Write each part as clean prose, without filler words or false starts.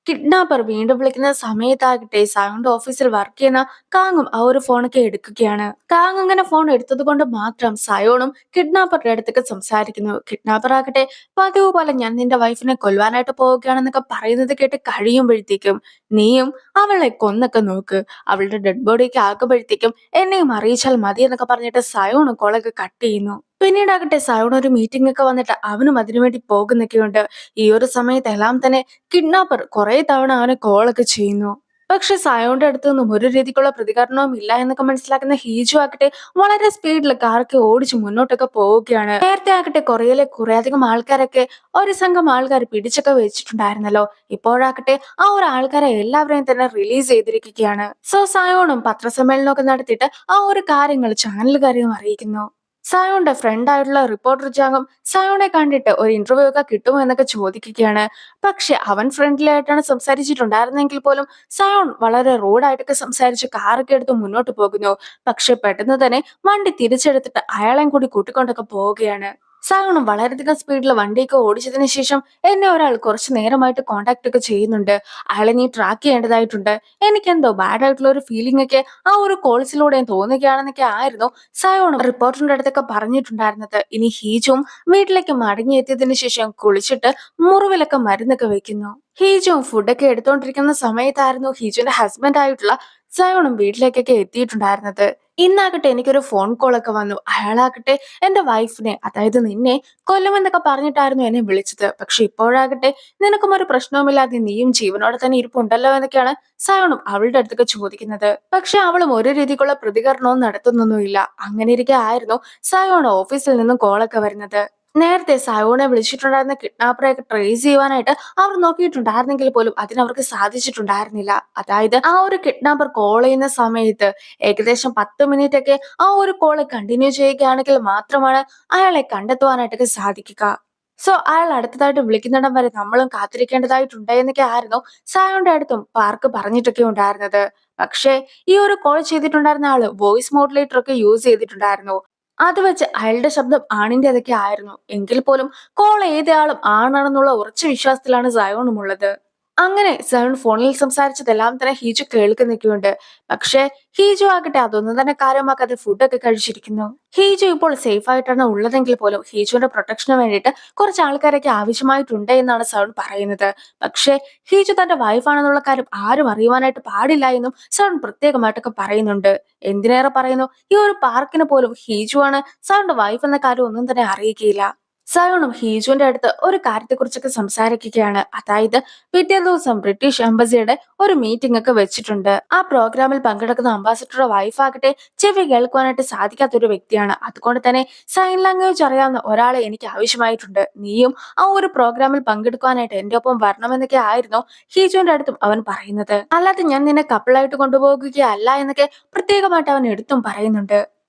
Kidnapper വീണ്ടും വിളിക്കുന്ന സമയത്താകട്ടെ sound ഓഫീസിൽ വർക്ക് ചെയ്യുന്ന കാങ്ങും ആ ഒരു ഫോണൊക്കെ എടുക്കുകയാണ്. കാങ് അങ്ങനെ ഫോൺ എടുത്തത് കൊണ്ട് മാത്രം സയോണും കിഡ്നാപ്പറുടെ അടുത്തൊക്കെ സംസാരിക്കുന്നു. കിഡ്നാപ്പർ ആകട്ടെ പതിവ് പോലെ ഞാൻ നിന്റെ വൈഫിനെ കൊല്ലുവാനായിട്ട് പോവുകയാണെന്നൊക്കെ പറയുന്നത് കേട്ട് കഴിയുമ്പോഴത്തേക്കും നീയും അവളെ കൊന്നൊക്കെ നോക്ക്, അവളുടെ ഡെഡ് ബോഡിയൊക്കെ ആക്കുമ്പോഴത്തേക്കും എന്നെയും അറിയിച്ചാൽ മതി എന്നൊക്കെ പറഞ്ഞിട്ട് സയോണും കോളൊക്കെ കട്ട് ചെയ്യുന്നു. പിന്നീടാകട്ടെ സയോൺ ഒരു മീറ്റിംഗ് ഒക്കെ വന്നിട്ട് അവനും അതിനുവേണ്ടി പോകുന്നൊക്കെയുണ്ട്. ഈ ഒരു സമയത്തെല്ലാം തന്നെ കിഡ്നാപ്പർ കുറെ തവണ അവനെ കോളൊക്കെ ചെയ്യുന്നു. പക്ഷെ സയോന്റെ അടുത്ത് നിന്നും ഒരു രീതിക്കുള്ള പ്രതികരണവും ഇല്ല എന്നൊക്കെ മനസ്സിലാക്കുന്ന ഹീജു ആകട്ടെ വളരെ സ്പീഡിൽ കാറൊക്കെ ഓടിച്ച് മുന്നോട്ടൊക്കെ പോവുകയാണ്. നേരത്തെ ആകട്ടെ കൊറിയയിലെ കുറെ അധികം ആൾക്കാരൊക്കെ ഒരു സംഘം ആൾക്കാർ പിടിച്ചൊക്കെ വെച്ചിട്ടുണ്ടായിരുന്നല്ലോ. ഇപ്പോഴാകട്ടെ ആ ഒരു ആൾക്കാരെ എല്ലാവരെയും തന്നെ റിലീസ് ചെയ്തിരിക്കുകയാണ്. സോ സയോണും പത്രസമ്മേളനമൊക്കെ നടത്തിയിട്ട് ആ ഒരു കാര്യങ്ങൾ ചാനലുകാരെയും അറിയിക്കുന്നു. സയോന്റെ ഫ്രണ്ട് ആയിട്ടുള്ള റിപ്പോർട്ടർ ജാങ്ങും സയോനെ കണ്ടിട്ട് ഒരു ഇന്റർവ്യൂ ഒക്കെ കിട്ടുമോ എന്നൊക്കെ ചോദിക്കുകയാണ്. പക്ഷെ അവൻ ഫ്രണ്ട്ലി ആയിട്ടാണ് സംസാരിച്ചിട്ടുണ്ടായിരുന്നെങ്കിൽ പോലും സയോൺ വളരെ റൂഡായിട്ടൊക്കെ സംസാരിച്ച് കാറൊക്കെ എടുത്ത് മുന്നോട്ട് പോകുന്നു. പക്ഷെ പെട്ടെന്ന് തന്നെ വണ്ടി തിരിച്ചെടുത്തിട്ട് അയാളെയും കൂടി കൂട്ടിക്കൊണ്ടൊക്കെ പോവുകയാണ്. സയോണും വളരെയധികം സ്പീഡിൽ വണ്ടിയൊക്കെ ഓടിച്ചതിന് ശേഷം എന്നെ ഒരാൾ കുറച്ചു നേരമായിട്ട് കോണ്ടാക്ട് ഒക്കെ ചെയ്യുന്നുണ്ട്. അയാളെ നീ ട്രാക്ക് ചെയ്യേണ്ടതായിട്ടുണ്ട്. എനിക്കെന്തോ ബാഡ് ആയിട്ടുള്ള ഒരു ഫീലിംഗ് ഒക്കെ ആ ഒരു കോൾസിലൂടെ തോന്നുകയാണെന്നൊക്കെ ആയിരുന്നു സയോണും റിപ്പോർട്ടറിന്റെ അടുത്തൊക്കെ പറഞ്ഞിട്ടുണ്ടായിരുന്നത്. ഇനി ഹീജും വീട്ടിലേക്ക് മടങ്ങിയെത്തിയതിനു ശേഷം കുളിച്ചിട്ട് മുറിവിലൊക്കെ മരുന്നൊക്കെ വെക്കുന്നു. ഹീജും ഫുഡൊക്കെ എടുത്തോണ്ടിരിക്കുന്ന സമയത്തായിരുന്നു ഹീജുന്റെ ഹസ്ബൻഡ് ആയിട്ടുള്ള സയോണും വീട്ടിലേക്കൊക്കെ എത്തിയിട്ടുണ്ടായിരുന്നത്. ഇന്നാകട്ടെ എനിക്കൊരു ഫോൺ കോൾ ഒക്കെ വന്നു. അയാളാകട്ടെ എന്റെ വൈഫിനെ, അതായത് നിന്നെ കൊല്ലുമെന്നൊക്കെ പറഞ്ഞിട്ടായിരുന്നു എന്നെ വിളിച്ചത്. പക്ഷെ ഇപ്പോഴാകട്ടെ നിനക്കും ഒരു പ്രശ്നവുമില്ലാതെ നീയും ജീവനോടെ തന്നെ ഇരിപ്പുണ്ടല്ലോ എന്നൊക്കെയാണ് സയോണും അവളുടെ അടുത്തൊക്കെ ചോദിക്കുന്നത്. പക്ഷെ അവളും ഒരു രീതിക്കുള്ള പ്രതികരണവും നടത്തുന്നൊന്നുമില്ല. അങ്ങനെ ഇരിക്കെ ആയിരുന്നു സയോൺ ഓഫീസിൽ നിന്നും കോളൊക്കെ വരുന്നത്. നേരത്തെ സയോണെ വിളിച്ചിട്ടുണ്ടായിരുന്ന കിഡ്നാപ്പറെയൊക്കെ ട്രേസ് ചെയ്യുവാനായിട്ട് അവർ നോക്കിയിട്ടുണ്ടായിരുന്നെങ്കിൽ പോലും അതിനവർക്ക് സാധിച്ചിട്ടുണ്ടായിരുന്നില്ല. അതായത് ആ ഒരു കിഡ്നാപ്പർ കോൾ ചെയ്യുന്ന സമയത്ത് ഏകദേശം 10 മിനിറ്റ് ഒക്കെ ആ ഒരു കോള് കണ്ടിന്യൂ ചെയ്യുകയാണെങ്കിൽ മാത്രമാണ് അയാളെ കണ്ടെത്തുവാനായിട്ടൊക്കെ സാധിക്കുക. സോ അയാൾ അടുത്തതായിട്ട് വിളിക്കുന്നിടം വരെ നമ്മളും കാത്തിരിക്കേണ്ടതായിട്ടുണ്ട് എന്നൊക്കെ ആയിരുന്നു സായോന്റെ അടുത്തും പാർക്ക് പറഞ്ഞിട്ടൊക്കെ ഉണ്ടായിരുന്നത്. പക്ഷേ ഈ ഒരു കോൾ ചെയ്തിട്ടുണ്ടായിരുന്ന ആള് വോയിസ് മോഡുലേറ്റർ ഒക്കെ യൂസ് ചെയ്തിട്ടുണ്ടായിരുന്നു. അത് വെച്ച് അയാളുടെ ശബ്ദം ആണിന്റേതൊക്കെ ആയിരുന്നു. എങ്കിൽ പോലും കോൾ ഏതയാളും ആണാണെന്നുള്ള ഉറച്ച വിശ്വാസത്തിലാണ് സയോണും ഉള്ളത്. അങ്ങനെ സയോൺ ഫോണിൽ സംസാരിച്ചതെല്ലാം തന്നെ ഹീജു കേൾക്കുന്നൊക്കെയുണ്ട്. പക്ഷെ ഹീജു ആകട്ടെ അതൊന്നും തന്നെ കാര്യമാക്കാതെ ഫുഡൊക്കെ കഴിച്ചിരിക്കുന്നു. ഹീജു ഇപ്പോൾ സേഫ് ആയിട്ടാണ് ഉള്ളതെങ്കിൽ പോലും ഹീജുവിന്റെ പ്രൊട്ടക്ഷന് വേണ്ടിയിട്ട് കുറച്ച് ആൾക്കാരൊക്കെ ആവശ്യമായിട്ടുണ്ട് എന്നാണ് സയോൺ പറയുന്നത്. പക്ഷെ ഹീജു തന്റെ വൈഫാണെന്നുള്ള കാര്യം ആരും അറിയുവാനായിട്ട് പാടില്ല എന്നും സയോൺ പ്രത്യേകമായിട്ടൊക്കെ പറയുന്നുണ്ട്. എന്തിനേറെ പറയുന്നു, ഈ ഒരു പാർക്കിന് പോലും ഹീജു ആണ് സയോണിന്റെ വൈഫ് എന്ന കാര്യം ഒന്നും തന്നെ അറിയിക്കുകയില്ല. സയോണും ഹീജുവിന്റെ അടുത്ത് ഒരു കാര്യത്തെക്കുറിച്ചൊക്കെ സംസാരിക്കുകയാണ്. അതായത് പിറ്റേ ദിവസം ബ്രിട്ടീഷ് എംബസിയുടെ ഒരു മീറ്റിംഗ് ഒക്കെ വെച്ചിട്ടുണ്ട്. ആ പ്രോഗ്രാമിൽ പങ്കെടുക്കുന്ന അംബാസിഡറുടെ വൈഫാകട്ടെ ചെവി കേൾക്കുവാനായിട്ട് സാധിക്കാത്ത ഒരു വ്യക്തിയാണ്. അതുകൊണ്ട് തന്നെ സൈൻ ലാംഗ്വേജ് അറിയാവുന്ന ഒരാളെ എനിക്ക് ആവശ്യമായിട്ടുണ്ട്. നീയും ആ ഒരു പ്രോഗ്രാമിൽ പങ്കെടുക്കുവാനായിട്ട് എന്റെ ഒപ്പം വരണമെന്നൊക്കെ ആയിരുന്നു ഹീജുവിന്റെ അടുത്തും അവൻ പറയുന്നത്. അല്ലാതെ ഞാൻ നിന്നെ കപ്പിളായിട്ട് കൊണ്ടുപോകുകയല്ല എന്നൊക്കെ പ്രത്യേകമായിട്ട് അവൻ എടുത്തും പറയുന്നുണ്ട്.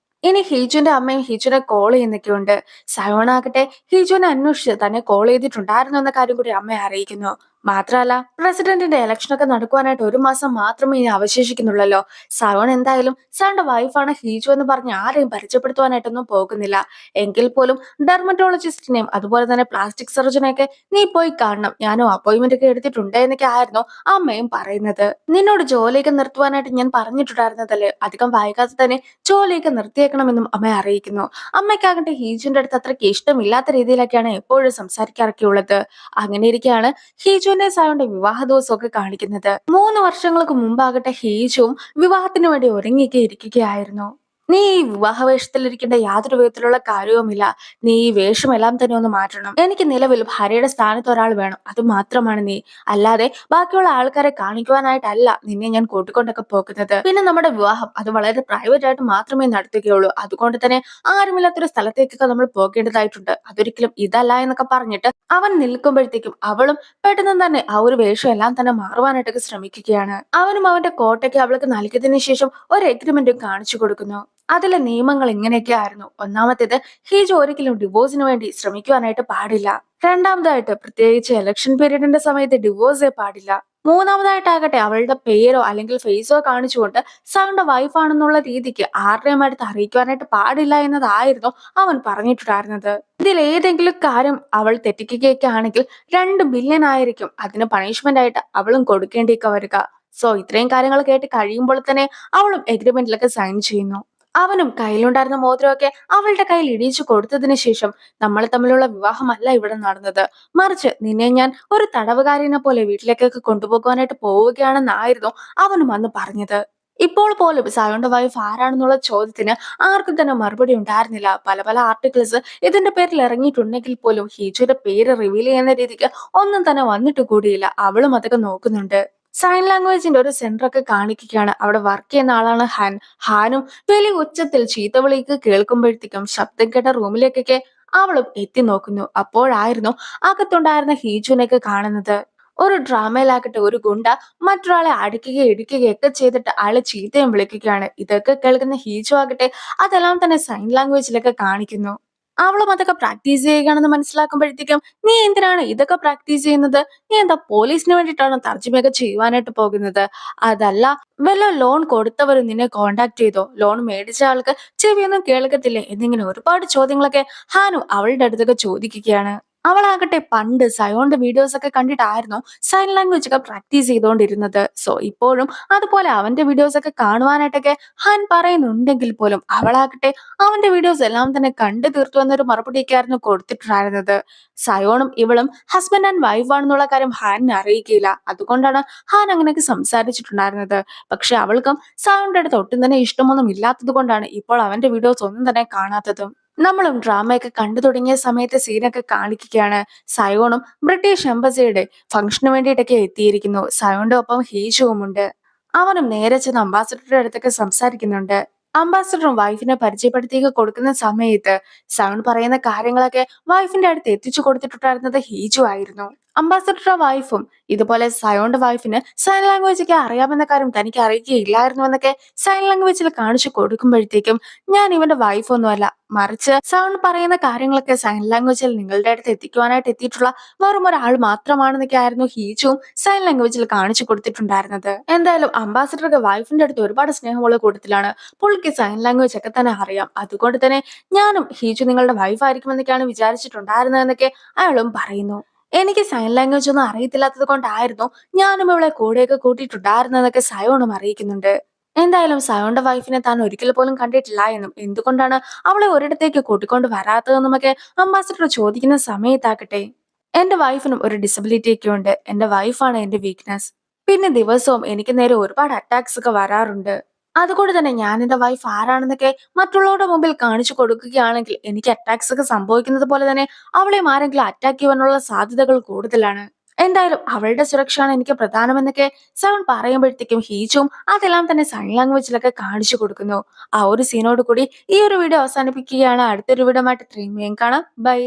ഇനി ഹീജുന്റെ അമ്മയും ഹീജുനെ കോൾ ചെയ്യുന്നൊക്കെയുണ്ട്. സയോൺ ആകട്ടെ ഹീജുനെ അന്വേഷിച്ച് തന്നെ കോൾ ചെയ്തിട്ടുണ്ടായിരുന്നു എന്ന കാര്യം കൂടി അമ്മയെ അറിയിക്കുന്നു. മാത്രമല്ല പ്രസിഡന്റിന്റെ ഇലക്ഷൻ ഒക്കെ നടക്കുവാനായിട്ട് 1 മാസം മാത്രമേ ഇനി അവശേഷിക്കുന്നുള്ളല്ലോ. സയോൺ എന്തായാലും സയോന്റെ വൈഫാണ് ഹീജു എന്ന് പറഞ്ഞ് ആരെയും പരിചയപ്പെടുത്തുവാനായിട്ടൊന്നും പോകുന്നില്ല. എങ്കിൽ പോലും ഡെർമറ്റോളജിസ്റ്റിനെയും അതുപോലെ തന്നെ പ്ലാസ്റ്റിക് സർജനെയൊക്കെ നീ പോയി കാണണം, ഞാനും അപ്പോയിന്റ്മെന്റ് ഒക്കെ എടുത്തിട്ടുണ്ട് എന്നൊക്കെ ആയിരുന്നു അമ്മയും പറയുന്നത്. നിന്നോട് ജോലിയൊക്കെ നിർത്തുവാനായിട്ട് ഞാൻ പറഞ്ഞിട്ടുണ്ടായിരുന്നതല്ലേ, അധികം വൈകാതെ തന്നെ ജോലിയൊക്കെ നിർത്തിയേക്കണമെന്നും അമ്മയെ അറിയിക്കുന്നു. അമ്മയ്ക്കാകട്ടെ ഹീജുവിന്റെ അടുത്ത് അത്രയ്ക്ക് ഇഷ്ടമില്ലാത്ത രീതിയിലൊക്കെയാണ് എപ്പോഴും സംസാരിക്കാറൊക്കെ ഉള്ളത്. അങ്ങനെ ഇരിക്കെയാണ് ഹീജുവിന്റെ സയോന്റെ വിവാഹ ദിവസമൊക്കെ കാണിക്കുന്നത്. 3 വർഷങ്ങൾക്ക് മുമ്പാകട്ടെ ഹീജുവും വിവാഹത്തിന് വേണ്ടി ഒരുങ്ങിയൊക്കെ ഇരിക്കുകയായിരുന്നു. നീ ഈ വിവാഹ വേഷത്തിലിരിക്കേണ്ട യാതൊരു വിധത്തിലുള്ള കാര്യവുമില്ല. നീ ഈ വേഷമെല്ലാം തന്നെ ഒന്ന് മാറ്റണം. എനിക്ക് നിലവിൽ ഭാര്യയുടെ സ്ഥാനത്ത് ഒരാൾ വേണം, അത് മാത്രമാണ് നീ. അല്ലാതെ ബാക്കിയുള്ള ആൾക്കാരെ കാണിക്കുവാനായിട്ടല്ല നിന്നെ ഞാൻ കൂട്ടിക്കൊണ്ടൊക്കെ പോകുന്നത്. പിന്നെ നമ്മുടെ വിവാഹം അത് വളരെ പ്രൈവറ്റ് ആയിട്ട് മാത്രമേ നടത്തുകയുള്ളൂ. അതുകൊണ്ട് തന്നെ ആരുമില്ലാത്തൊരു സ്ഥലത്തേക്കൊക്കെ നമ്മൾ പോകേണ്ടതായിട്ടുണ്ട്. അതൊരിക്കലും ഇതല്ല എന്നൊക്കെ പറഞ്ഞിട്ട് അവൻ നിൽക്കുമ്പോഴത്തേക്കും അവളും പെട്ടെന്ന് തന്നെ ആ ഒരു വേഷം എല്ലാം തന്നെ മാറുവാനായിട്ടൊക്കെ ശ്രമിക്കുകയാണ്. അവനും അവന്റെ കോട്ടയ്ക്ക് അവൾക്ക് നൽകിയതിനു ശേഷം ഒരു എഗ്രിമെന്റും കാണിച്ചു കൊടുക്കുന്നു. അതിലെ നിയമങ്ങൾ ഇങ്ങനെയൊക്കെ ആയിരുന്നു. ഒന്നാമത്തേത്, ഹീജു ഒരിക്കലും ഡിവോഴ്സിന് വേണ്ടി ശ്രമിക്കുവാനായിട്ട് പാടില്ല. രണ്ടാമതായിട്ട്, പ്രത്യേകിച്ച് ഇലക്ഷൻ പീരീഡിന്റെ സമയത്ത് ഡിവോഴ്സേ പാടില്ല. മൂന്നാമതായിട്ടാകട്ടെ അവളുടെ പേരോ അല്ലെങ്കിൽ ഫേസോ കാണിച്ചുകൊണ്ട് സൗണ്ട് വൈഫാണെന്നുള്ള രീതിക്ക് ആരുടെയും അടുത്ത് അറിയിക്കുവാനായിട്ട് പാടില്ല എന്നതായിരുന്നു അവൻ പറഞ്ഞിട്ടുണ്ടായിരുന്നത്. ഇതിൽ ഏതെങ്കിലും കാര്യം അവൾ തെറ്റിക്കുകയൊക്കെ ആണെങ്കിൽ 2 ബില്യൺ ആയിരിക്കും അതിന് പണിഷ്മെന്റ് ആയിട്ട് അവളും കൊടുക്കേണ്ടിയൊക്കെ വരിക. സോ ഇത്രയും കാര്യങ്ങൾ കേട്ട് കഴിയുമ്പോൾ തന്നെ അവളും എഗ്രിമെന്റിലൊക്കെ സൈൻ ചെയ്യുന്നു. അവനും കയ്യിലുണ്ടായിരുന്ന മോതിരമൊക്കെ അവളുടെ കയ്യിൽ ഇടിച്ചു കൊടുത്തതിന് ശേഷം, നമ്മൾ തമ്മിലുള്ള വിവാഹമല്ല ഇവിടെ നടന്നത്, മറിച്ച് നിന്നെ ഞാൻ ഒരു തടവുകാരിനെ പോലെ വീട്ടിലേക്കൊക്കെ കൊണ്ടുപോകാനായിട്ട് പോവുകയാണെന്നായിരുന്നു അവനും അന്ന് പറഞ്ഞത്. ഇപ്പോൾ പോലും സയോന്റെ വൈഫ് ആരാണെന്നുള്ള ചോദ്യത്തിന് ആർക്കും തന്നെ മറുപടി ഉണ്ടായിരുന്നില്ല. പല പല ആർട്ടിക്കിൾസ് ഇതിന്റെ പേരിൽ ഇറങ്ങിയിട്ടുണ്ടെങ്കിൽ പോലും ഹീജയുടെ പേര് റിവീൽ ചെയ്യുന്ന രീതിക്ക് ഒന്നും തന്നെ വന്നിട്ട് കൂടിയില്ല. അവളും അതൊക്കെ നോക്കുന്നുണ്ട്. സൈൻ ലാംഗ്വേജിന്റെ ഒരു സെന്റർ ഒക്കെ കാണിക്കുകയാണ്. അവിടെ വർക്ക് ചെയ്യുന്ന ആളാണ് ഹാൻ. ഹാനും വലിയ ഉച്ചത്തിൽ ചീത്ത വിളിക്ക് കേൾക്കുമ്പോഴത്തേക്കും ശബ്ദം കേട്ട റൂമിലേക്കൊക്കെ അവളും എത്തി നോക്കുന്നു. അപ്പോഴായിരുന്നു അകത്തുണ്ടായിരുന്ന ഹീജുവിനെയൊക്കെ കാണുന്നത്. ഒരു ഡ്രാമയിലാകട്ടെ ഒരു ഗുണ്ട മറ്റൊരാളെ അടിക്കുകയും ഇടിക്കുകയൊക്കെ ചെയ്തിട്ട് ആളെ ചീത്തയും വിളിക്കുകയാണ്. ഇതൊക്കെ കേൾക്കുന്ന ഹീജു ആകട്ടെ അതെല്ലാം തന്നെ സൈൻ ലാംഗ്വേജിലൊക്കെ കാണിക്കുന്നു. അവളും അതൊക്കെ പ്രാക്ടീസ് ചെയ്യുകയാണെന്ന് മനസ്സിലാക്കുമ്പോഴത്തേക്കും, നീ എന്തിനാണ് ഇതൊക്കെ പ്രാക്ടീസ് ചെയ്യുന്നത്? നീ എന്താ പോലീസിന് വേണ്ടിയിട്ടാണോ തർജ്ജമയൊക്കെ ചെയ്യുവാനായിട്ട് പോകുന്നത്? അതല്ല, വല്ല ലോൺ കൊടുത്തവരും നിന്നെ കോണ്ടാക്ട് ചെയ്തോ? ലോൺ മേടിച്ച ആൾക്ക് ചെവിയൊന്നും കേൾക്കത്തില്ലേ? എന്നിങ്ങനെ ഒരുപാട് ചോദ്യങ്ങളൊക്കെ ഹാനു അവളുടെ അടുത്തൊക്കെ ചോദിക്കുകയാണ്. അവളാകട്ടെ പണ്ട് സയോന്റെ വീഡിയോസ് ഒക്കെ കണ്ടിട്ടായിരുന്നു സൈൻ ലാംഗ്വേജ് ഒക്കെ പ്രാക്ടീസ് ചെയ്തുകൊണ്ടിരുന്നത്. സോ ഇപ്പോഴും അതുപോലെ അവന്റെ വീഡിയോസ് ഒക്കെ കാണുവാനായിട്ടൊക്കെ ഹാൻ പറയുന്നുണ്ടെങ്കിൽ പോലും അവളാകട്ടെ അവന്റെ വീഡിയോസ് എല്ലാം തന്നെ കണ്ടു തീർത്തു എന്നൊരു മറുപടിയൊക്കെ ആയിരുന്നു കൊടുത്തിട്ടുണ്ടായിരുന്നത്. സയോണും ഇവളും ഹസ്ബൻഡ് ആൻഡ് വൈഫ് ആണെന്നുള്ള കാര്യം ഹാനിനെ അറിയിക്കില്ല. അതുകൊണ്ടാണ് ഹാൻ അങ്ങനെയൊക്കെ സംസാരിച്ചിട്ടുണ്ടായിരുന്നത്. പക്ഷെ അവൾക്കും സയോന്റെ അടുത്ത് ഒട്ടും തന്നെ ഇഷ്ടമൊന്നും ഇല്ലാത്തത് കൊണ്ടാണ് ഇപ്പോൾ അവന്റെ വീഡിയോസ് ഒന്നും തന്നെ കാണാത്തതും. നമ്മളും ഡ്രാമയൊക്കെ കണ്ടു തുടങ്ങിയ സമയത്തെ സീനൊക്കെ കാണിക്കുകയാണ്. സയോണും ബ്രിട്ടീഷ് എംബസിയുടെ ഫംഗ്ഷന് വേണ്ടിയിട്ടൊക്കെ എത്തിയിരിക്കുന്നു. സയോന്റെ ഒപ്പം ഹീജുവുമുണ്ട്. അവനും നേരെ ചെന്ന് അംബാസഡറുടെ അടുത്തൊക്കെ സംസാരിക്കുന്നുണ്ട്. അംബാസഡറും വൈഫിനെ പരിചയപ്പെടുത്തിയൊക്കെ കൊടുക്കുന്ന സമയത്ത് സൗണ്ട് പറയുന്ന കാര്യങ്ങളൊക്കെ വൈഫിന്റെ അടുത്ത് എത്തിച്ചു കൊടുത്തിട്ടുണ്ടായിരുന്നത് ഹീജു ആയിരുന്നു. അംബാസഡറുടെ വൈഫും ഇതുപോലെ സയോന്റെ വൈഫിന് സൈൻ ലാംഗ്വേജ് ഒക്കെ അറിയാമെന്ന കാര്യം തനിക്ക് അറിയുകയില്ലായിരുന്നു എന്നൊക്കെ സൈൻ ലാംഗ്വേജിൽ കാണിച്ചു കൊടുക്കുമ്പോഴത്തേക്കും, ഞാൻ ഇവന്റെ വൈഫ് ഒന്നുമല്ല, മറിച്ച് സൗണ്ട് പറയുന്ന കാര്യങ്ങളൊക്കെ സൈൻ ലാംഗ്വേജിൽ നിങ്ങളുടെ അടുത്ത് എത്തിക്കുവാനായിട്ട് എത്തിയിട്ടുള്ള വെറും ഒരാൾ മാത്രമാണെന്നൊക്കെ ആയിരുന്നു ഹീജുവും സൈൻ ലാംഗ്വേജിൽ കാണിച്ചു കൊടുത്തിട്ടുണ്ടായിരുന്നത്. എന്തായാലും അംബാസഡർക്ക് വൈഫിന്റെ അടുത്ത് ഒരുപാട് സ്നേഹമുള്ള കൂട്ടത്തിലാണ്. പുള്ളിക്ക് സൈൻ ലാംഗ്വേജ് ഒക്കെ തന്നെ അറിയാം. അതുകൊണ്ട് തന്നെ ഞാനും ഹീജു നിങ്ങളുടെ വൈഫ് ആയിരിക്കുമെന്നൊക്കെയാണ് വിചാരിച്ചിട്ടുണ്ടായിരുന്നതെന്നൊക്കെ അയാളും പറയുന്നു. എനിക്ക് സൈൻ ലാംഗ്വേജ് ഒന്നും അറിയത്തില്ലാത്തത് കൊണ്ടായിരുന്നു ഞാനും ഇവളെ കൂടെയൊക്കെ കൂട്ടിയിട്ടുണ്ടായിരുന്നതൊക്കെ സയോണും അറിയിക്കുന്നുണ്ട്. എന്തായാലും സയോന്റെ വൈഫിനെ താൻ ഒരിക്കൽ പോലും കണ്ടിട്ടില്ല എന്നും എന്തുകൊണ്ടാണ് അവളെ ഒരിടത്തേക്ക് കൂട്ടിക്കൊണ്ട് വരാത്തതെന്നുമൊക്കെ അംബാസഡർ ചോദിക്കുന്ന സമയത്താകട്ടെ, എന്റെ വൈഫിനും ഒരു ഡിസബിലിറ്റി ഒക്കെ ഉണ്ട്. എന്റെ വൈഫാണ് എന്റെ വീക്ക്നെസ്. പിന്നെ ദിവസവും എനിക്ക് നേരെ ഒരുപാട് അറ്റാക്സ് ഒക്കെ വരാറുണ്ട്. അതുകൊണ്ട് തന്നെ ഞാൻ എന്റെ വൈഫ് ആരാണെന്നൊക്കെ മറ്റുള്ളവരുടെ മുമ്പിൽ കാണിച്ചു കൊടുക്കുകയാണെങ്കിൽ എനിക്ക് അറ്റാക്സ് ഒക്കെ സംഭവിക്കുന്നത് പോലെ തന്നെ അവളെയും ആരെങ്കിലും അറ്റാക്ക് ചെയ്യാനുള്ള സാധ്യതകൾ കൂടുതലാണ്. എന്തായാലും അവളുടെ സുരക്ഷയാണ് എനിക്ക് പ്രധാനമെന്നൊക്കെ സവൺ പറയുമ്പോഴത്തേക്കും ഹീജും അതെല്ലാം തന്നെ സൈൻ ലാംഗ്വേജിലൊക്കെ കാണിച്ചു കൊടുക്കുന്നു. ആ ഒരു സീനോട് കൂടി ഈ ഒരു വീഡിയോ അവസാനിപ്പിക്കുകയാണ്. അടുത്തൊരു വീഡിയോ ആയിട്ട് ഇത്രയും വേഗം കാണാം. ബൈ.